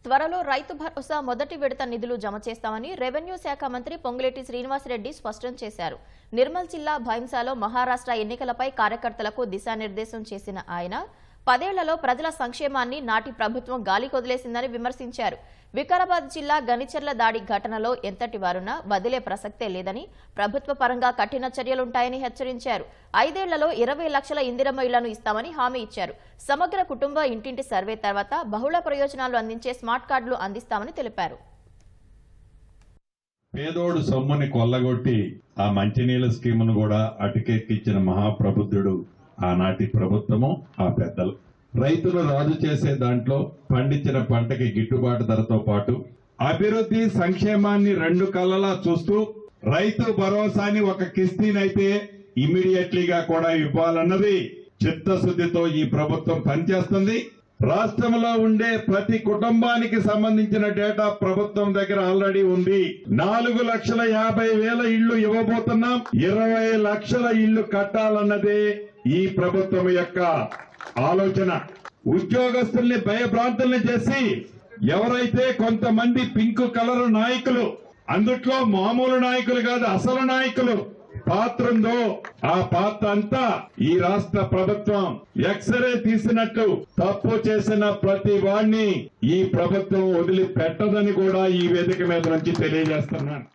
త్వరలో రైతు భరోసా మొదటి విడత నిధులు జమ చేస్తామని రెవెన్యూ శాఖ మంత్రి పొంగులేటి శ్రీనివాసరెడ్డి స్పష్టం చేశారు. నిర్మల్ జిల్లా భైంసాలో మహారాష్ట్ర ఎన్నికలపై కార్యకర్తలకు దిశానిర్దేశం చేసిన ఆయన 10 ఏళ్లలో ప్రజల సంక్షేమాన్ని నాటి ప్రభుత్వం గాలి కొదిలేసిందని విమర్శించారు. వికారాబాద్ జిల్లా గనిచెర్ల దాడి ఘటనలో ఎంతటి వారున్నా వదిలే ప్రసక్తే లేదని, ప్రభుత్వ పరంగా కఠిన చర్యలుంటాయని హెచ్చరించారు. 5 ఏళ్లలో 20 లక్షల ఇందిరమ్మ ఇళ్లను ఇస్తామని హామీ ఇచ్చారు. సమగ్ర కుటుంబ ఇంటింటి సర్వే తర్వాత బహుళ ప్రయోజనాలు అందించే స్మార్ట్ కార్డులు అందిస్తామని తెలిపారు. పేదోడు సొమ్ముని కొల్లగొట్టి ఆ మంచినీళ్ళ స్కీమును కూడా అటుకెక్కించిన మహాప్రబుద్ధుడు ఆనాటి ప్రభుత్వము, ఆ పెద్దలు. రైతులు రాజు చేసే దాంట్లో పండించిన పంటకి గిట్టుబాటు ధరతో పాటు అభివృద్ధి సంక్షేమాన్ని 2 కళ్ళలా చూస్తూ రైతు భరోసాని ఒక కిస్తీనైతే ఇమ్మీడియట్లీగా కూడా ఇవ్వాలన్నది చిత్తశుద్ధితో ఈ ప్రభుత్వం పనిచేస్తుంది. రాష్ట్రంలో ఉండే ప్రతి కుటుంబానికి సంబంధించిన డేటా ప్రభుత్వం దగ్గర ఆల్రెడీ ఉంది. 4,50,000 ఇళ్లు ఇవ్వబోతున్నాం. 20 లక్షల ఇళ్లు కట్టాలన్నదే ఈ ప్రభుత్వం యొక్క ఆలోచన. ఉద్యోగస్తుల్ని భయభ్రాంతుల్ని చేసి ఎవరైతే కొంతమంది పింక్ కలర్ నాయకులు, అందుట్లో మామూలు నాయకులు కాదు అసలు నాయకులు పాత్ర ఉందో ఆ పాత్ర అంతా ఈ రాష్ట్ర ప్రభుత్వం ఎక్స్రే తీసినట్టు తప్పు చేసిన ప్రతి వాడిని ఈ ప్రభుత్వం వదిలిపెట్టదని కూడా ఈ వేదిక మీద నుంచి తెలియజేస్తున్నాను.